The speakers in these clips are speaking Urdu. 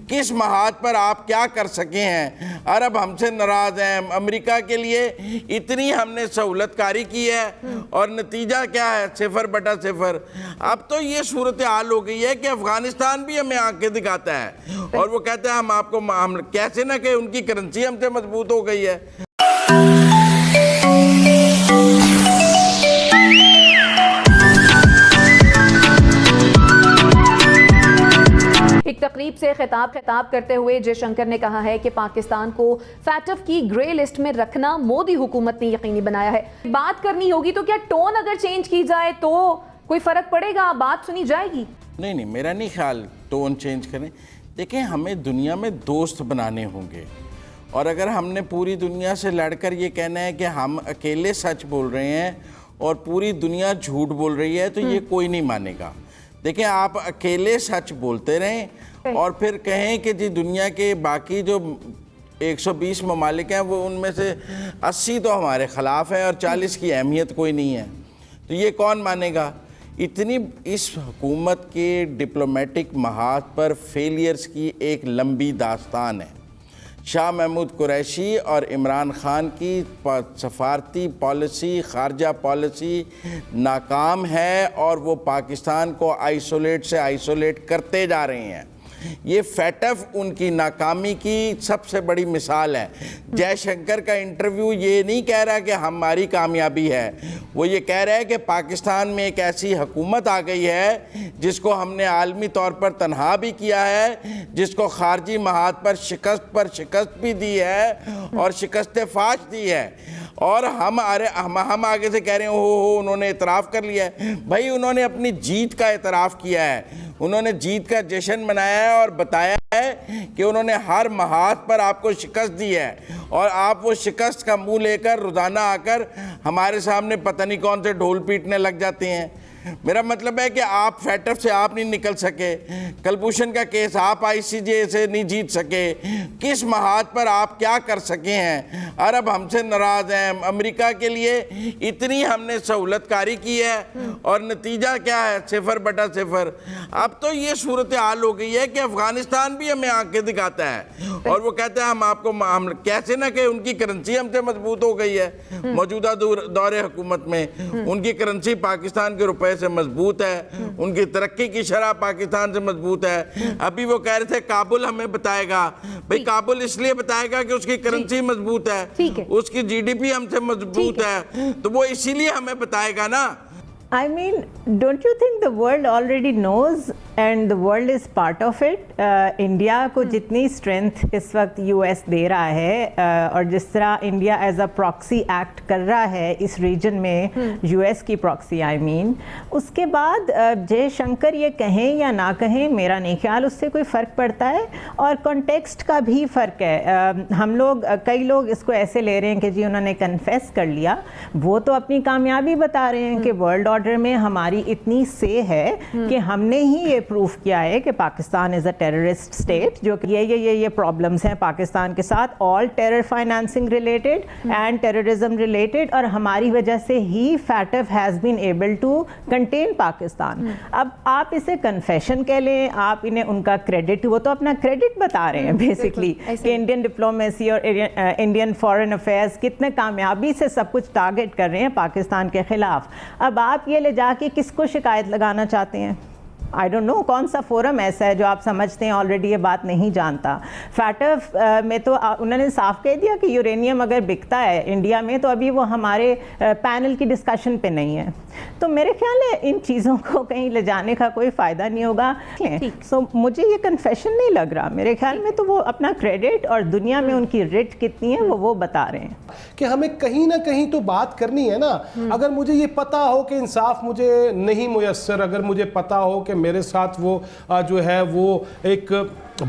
کس محاذ پر آپ کیا کر سکے ہیں؟ عرب ہم سے ناراض ہیں، امریکہ کے لیے اتنی ہم نے سہولت کاری کی ہے اور نتیجہ کیا ہے؟ 0/0۔ اب تو یہ صورتحال ہو گئی ہے کہ افغانستان بھی ہمیں آنکھیں دکھاتا ہے اور وہ کہتے ہیں ہم آپ کو کیسے نہ کہ ان کی کرنسی ہم سے مضبوط ہو گئی ہے۔ ایک تقریب سے خطاب کرتے ہوئے جے شنکر نے کہا ہے کہ پاکستان کو فیٹف کی گرے لسٹ میں رکھنا مودی حکومت نے یقینی بنایا ہے۔ بات کرنی ہوگی تو کیا ٹون اگر چینج کی جائے تو کوئی فرق پڑے گا؟ بات سنی جائے گی؟ نہیں، میرا نہیں خیال ٹون چینج کریں۔ دیکھیں، ہمیں دنیا میں دوست بنانے ہوں گے، اور اگر ہم نے پوری دنیا سے لڑ کر یہ کہنا ہے کہ ہم اکیلے سچ بول رہے ہیں اور پوری دنیا جھوٹ بول رہی ہے تو یہ کوئی نہیں مانے گا۔ دیکھیں، آپ اکیلے سچ بولتے رہیں اور پھر کہیں کہ جی دنیا کے باقی جو 120 ممالک ہیں وہ ان میں سے 80 تو ہمارے خلاف ہیں اور 40 کی اہمیت کوئی نہیں ہے، تو یہ کون مانے گا؟ اتنی اس حکومت کے ڈپلومیٹک محاذ پر فیلیئرز کی ایک لمبی داستان ہے۔ شاہ محمود قریشی اور عمران خان کی سفارتی پالیسی، خارجہ پالیسی ناکام ہے اور وہ پاکستان کو آئسولیٹ کرتے جا رہے ہیں۔ یہ فیٹف ان کی ناکامی کی سب سے بڑی مثال ہے۔ جے شنکر کا انٹرویو یہ نہیں کہہ رہا کہ ہماری کامیابی ہے، وہ یہ کہہ رہا ہے کہ پاکستان میں ایک ایسی حکومت آ گئی ہے جس کو ہم نے عالمی طور پر تنہا بھی کیا ہے، جس کو خارجی محاذ پر شکست بھی دی ہے اور شکست فاش دی ہے، اور ہم آگے سے کہہ رہے ہیں انہوں نے اعتراف کر لیا ہے۔ بھائی، انہوں نے اپنی جیت کا اعتراف کیا ہے، انہوں نے جیت کا جشن منایا ہے اور بتایا ہے کہ انہوں نے ہر محاذ پر آپ کو شکست دی ہے، اور آپ وہ شکست کا منہ لے کر روزانہ آ کر ہمارے سامنے پتہ نہیں کون سے ڈھول پیٹنے لگ جاتے ہیں۔ میرا مطلب ہے کہ آپ فیٹف سے آپ نہیں نکل سکے، کلبھوشن کا کیس آپ ICJ سے نہیں جیت سکے، کس محاذ پر آپ کیا کر سکے ہیں؟ عرب ہم سے ناراض ہیں، امریکہ کے لیے اتنی ہم نے سہولت کاری کی ہے اور نتیجہ کیا ہے؟ 0/0۔ اب تو یہ صورتحال ہو گئی ہے کہ افغانستان بھی ہمیں آنکھیں دکھاتا ہے اور وہ کہتے ہیں ہم آپ کو کیسے نہ کہ ان کی کرنسی ہم سے مضبوط ہو گئی ہے۔ موجودہ دور حکومت میں ان کی کرنسی پاکستان کے روپے سے مضبوط ہے، ان کی ترقی کی شرح پاکستان سے مضبوط ہے۔ ابھی وہ کہہ رہے تھے کابل ہمیں بتائے گا، بھئی کابل اس لیے بتائے گا کہ اس کی کرنسی مضبوط ہے، اس کی GDP ہم سے مضبوط ہے، تو وہ اسی لیے ہمیں بتائے گا نا۔ I mean, don't you think the world already knows and the world is part of it? India کو جتنی اسٹرینتھ اس وقت US دے رہا ہے اور جس طرح India as a proxy act کر رہا ہے اس ریجن میں، US کی پراکسی اس کے بعد جے شنکر یہ کہیں یا نہ کہیں، میرا نہیں خیال اس سے کوئی فرق پڑتا ہے، اور کانٹیکسٹ کا بھی فرق ہے۔ ہم لوگ کئی لوگ اس کو ایسے لے رہے ہیں کہ جی انہوں نے کنفیس کر لیا، وہ تو اپنی کامیابی بتا رہے ہیں کہ ورلڈ آرڈر میں ہماری اتنی سے ہے کہ ہم نے ہی یہ پروف کیا ہے کہ Pakistan is a terrorist state, جو کہ یہ پرابلمز ہیں پاکستان کے ساتھ، all terror financing related and terrorism related, اور ہماری وجہ سے ہی FATF has been able to contain Pakistan. اب آپ اسے کنفیشن کہہ لیں، آپ انہیں ان کا کریڈٹ، وہ تو اپنا کریڈٹ بتا رہے ہیں بیسکلی کہ انڈین ڈپلومیسی اور انڈین فارن افیئرز کتنے کامیابی سے سب کچھ ٹارگٹ کر رہے ہیں پاکستان کے خلاف۔ اب آپ یہ لے جا کے کس کو شکایت لگانا چاہتے ہیں؟ آئی ڈونٹ نو کون سا فورم ایسا ہے جو آپ سمجھتے ہیں آلریڈی یہ بات نہیں جانتا۔ فیٹف میں تو انہوں نے صاف کہہ دیا کہ یورینیم اگر بکتا ہے انڈیا میں تو ابھی وہ ہمارے پینل کی ڈسکشن پہ نہیں ہے، تو میرے خیال ہے ان چیزوں کو کہیں لے جانے کا کوئی فائدہ نہیں ہوگا۔ سو مجھے یہ کنفیشن نہیں لگ رہا، میرے خیال میں تو وہ اپنا کریڈٹ اور دنیا میں ان کی ریٹ کتنی ہے وہ بتا رہے ہیں کہ ہمیں کہیں نہ کہیں تو بات کرنی ہے نا۔ اگر مجھے یہ پتا ہو کہ انصاف مجھے نہیں میسر، اگر مجھے پتا ہو کہ میرے ساتھ وہ جو ہے وہ ایک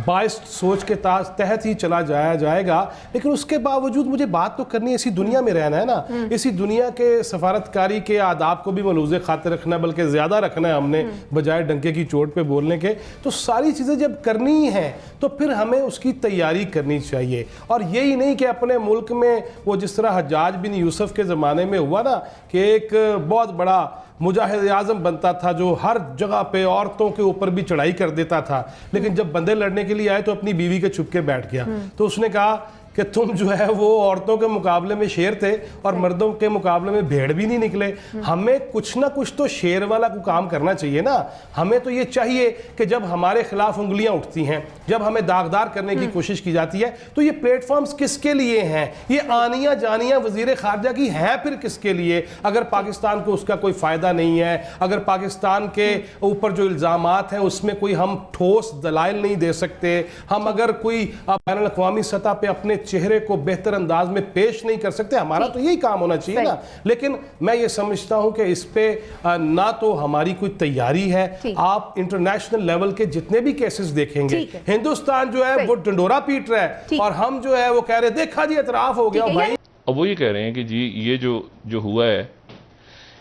بائسڈ سوچ کے تحت ہی چلا جائے گا، لیکن اس کے باوجود مجھے بات تو کرنی ہے، اسی دنیا میں رہنا ہے نا، اسی دنیا کے سفارتکاری کے آداب کو بھی ملحوظ خاطر رکھنا ہے، بلکہ زیادہ رکھنا ہے ہم نے بجائے ڈنکے کی چوٹ پہ بولنے کے۔ تو ساری چیزیں جب کرنی ہیں تو پھر ہمیں اس کی تیاری کرنی چاہیے، اور یہی نہیں کہ اپنے ملک میں وہ جس طرح حجاج بن یوسف کے زمانے میں ہوا نا کہ ایک بہت بڑا مجاہد اعظم بنتا تھا جو ہر جگہ پہ عورتوں کے اوپر بھی چڑھائی کر دیتا تھا، لیکن جب بندے لڑنے بیٹھنے کے لیے آئے تو اپنی بیوی کے چھپ کے بیٹھ گیا. تو اس نے کہا کہ تم جو ہے وہ عورتوں کے مقابلے میں شیر تھے اور مردوں کے مقابلے میں بھیڑ بھی نہیں نکلے. ہمیں کچھ نہ کچھ تو شیر والا کو کام کرنا چاہیے نا. ہمیں تو یہ چاہیے کہ جب ہمارے خلاف انگلیاں اٹھتی ہیں, جب ہمیں داغدار کرنے کی کوشش کی جاتی ہے, تو یہ پلیٹ فارمز کس کے لیے ہیں؟ یہ آنیاں جانیاں وزیر خارجہ کی ہیں پھر کس کے لیے؟ اگر پاکستان کو اس کا کوئی فائدہ نہیں ہے, اگر پاکستان کے اوپر جو الزامات ہیں اس میں کوئی ہم ٹھوس دلائل نہیں دے سکتے, ہم اگر کوئی بین الاقوامی سطح پہ اپنے چہرے کو بہتر انداز میں پیش نہیں کر سکتے, ہمارا تو یہی کام ہونا چاہیے نا. لیکن میں یہ سمجھتا ہوں کہ اس پہ نہ تو ہماری کوئی تیاری ہے. آپ انٹرنیشنل لیول کے جتنے بھی کیسز دیکھیں گے, ہندوستان جو ہے وہ ڈنڈورا پیٹ رہا ہے اور ہم جو ہے وہ کہہ رہے دیکھا جی اعتراف ہو گیا بھائی. اب وہ یہ کہہ رہے ہیں کہ جی یہ جو ہوا ہے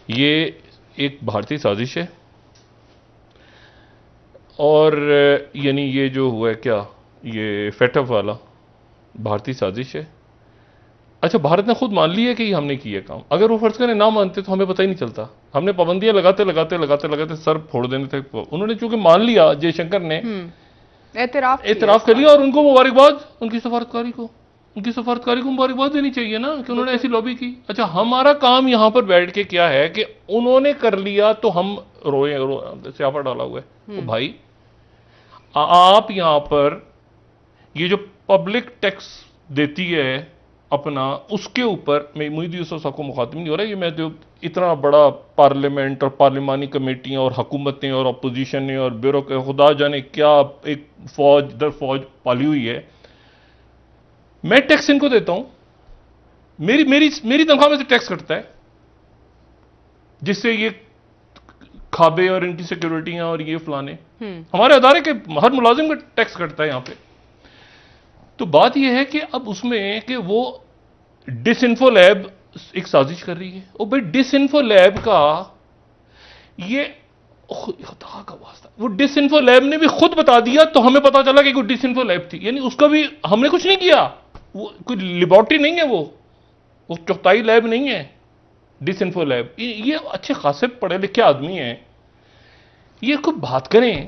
یہ ایک بھارتی سازش ہے, اور یعنی یہ جو ہوا ہے کیا یہ فیٹف والا بھارتی سازش ہے. اچھا بھارت نے خود مان لیا کہ یہ ہم نے کیا کام. اگر وہ فرض کریں نہ مانتے تو ہمیں پتہ ہی نہیں چلتا. ہم نے پابندیاں لگاتے سر پھوڑ دینے تھے. انہوں نے چونکہ مان لیا, جے شنکر نے اعتراف کر لیا, اور ان کو مبارکباد, ان کی سفارتکاری کو مبارکباد دینی چاہیے نا کہ انہوں نے ایسی لابی کی. اچھا ہمارا کام یہاں پر بیٹھ کے کیا ہے کہ انہوں نے کر لیا تو ہم روئے سیاپا ڈالا ہوا ہے. بھائی آپ یہاں پر یہ جو پبلک ٹیکس دیتی ہے اپنا, اس کے اوپر میں محی الدین یوسف صاحب کو مخاطب نہیں ہو رہا. یہ میں جو اتنا بڑا پارلیمنٹ اور پارلیمانی کمیٹیاں اور حکومتیں اور اپوزیشنیں اور بیورو کے خدا جانے کیا ایک فوج در فوج پالی ہوئی ہے. میں ٹیکس ان کو دیتا ہوں, میری تنخواہ میں سے ٹیکس کٹتا ہے, جس سے یہ کھابے اور ان کی سیکیورٹیاں اور یہ فلانے ہمارے ادارے کے ہر ملازم کا ٹیکس کٹتا ہے یہاں پہ. تو بات یہ ہے کہ اب اس میں کہ وہ ڈس انفو لیب ایک سازش کر رہی ہے. اور بھائی ڈس انفو لیب کا یہ خدا کا واسطہ, وہ ڈس انفو لیب نے بھی خود بتا دیا تو ہمیں پتا چلا کہ کوئی ڈس انفو لیب تھی. یعنی اس کا بھی ہم نے کچھ نہیں کیا, وہ کوئی لیبارٹری نہیں ہے, وہ چغتائی لیب نہیں ہے ڈس انفو لیب. یہ اچھے خاصے پڑھے لکھے آدمی ہیں, یہ کوئی بات کریں.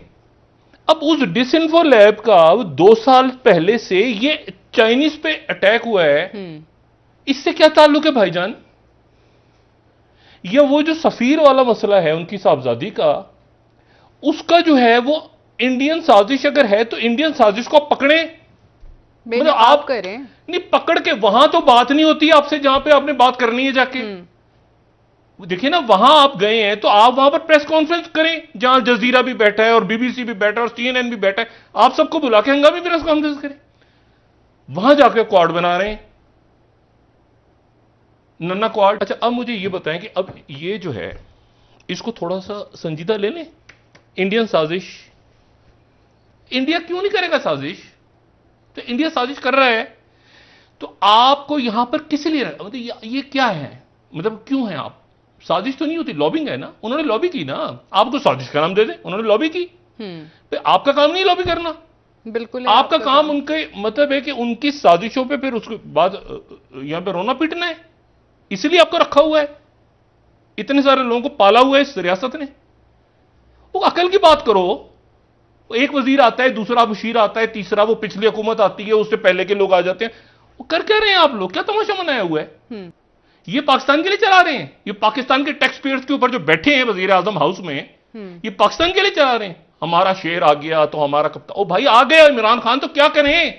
اب اس ڈس انفو لیب کا 2 سال پہلے سے یہ چائنیز پہ اٹیک ہوا ہے, اس سے کیا تعلق ہے بھائی جان؟ یا وہ جو سفیر والا مسئلہ ہے ان کی صاحبزادی کا, اس کا جو ہے وہ انڈین سازش اگر ہے تو انڈین سازش کو پکڑیں, مطلب آپ کریں نہیں پکڑ کے وہاں تو بات نہیں ہوتی آپ سے جہاں پہ آپ نے بات کرنی ہے جا کے. دیکھیں نا وہاں آپ گئے ہیں تو آپ وہاں پر پریس کانفرنس کریں جہاں جزیرہ بھی بیٹھا ہے اور بی بی سی بھی بیٹھا ہے اور CNN بھی بیٹھا ہے. آپ سب کو بلا کے ہنگامی پریس کانفرنس کریں. وہاں جا کے کوارڈ بنا رہے ہیں, ننا کوارڈ. اچھا اب مجھے یہ بتائیں کہ اب یہ جو ہے اس کو تھوڑا سا سنجیدہ لے لیں. انڈین سازش, انڈیا کیوں نہیں کرے گا سازش؟ تو انڈیا سازش کر رہا ہے تو آپ کو یہاں پر کس لیے مطلب یہ کیا ہے, مطلب کیوں ہیں آپ؟ سازش تو نہیں ہوتی, لابنگ ہے نا. انہوں نے لابی کی نا, آپ کو سازش کا نام دے دیں, انہوں نے لابی کی. آپ کا کام نہیں لابی کرنا, بالکل آپ کا کام ان کے مطلب ہے کہ ان کی سازشوں پہ پھر اس کے بعد یہاں پہ رونا پیٹنا ہے. اسی لیے آپ کو رکھا ہوا ہے, اتنے سارے لوگوں کو پالا ہوا ہے اس ریاست نے. وہ عقل کی بات کرو. ایک وزیر آتا ہے, دوسرا مشیر آتا ہے, تیسرا وہ پچھلی حکومت آتی ہے, اس سے پہلے کے لوگ آ جاتے ہیں. وہ کر کیا رہے ہیں آپ لوگ؟ کیا تماشا منایا ہوا ہے؟ یہ پاکستان کے لیے چلا رہے ہیں. یہ پاکستان کے ٹیکس پیئرز کے اوپر جو بیٹھے ہیں وزیر اعظم ہاؤس میں, یہ پاکستان کے لیے چلا رہے ہیں. ہمارا شیر آ گیا تو ہمارا کپتان, او بھائی آ گیا عمران خان تو کیا کریں؟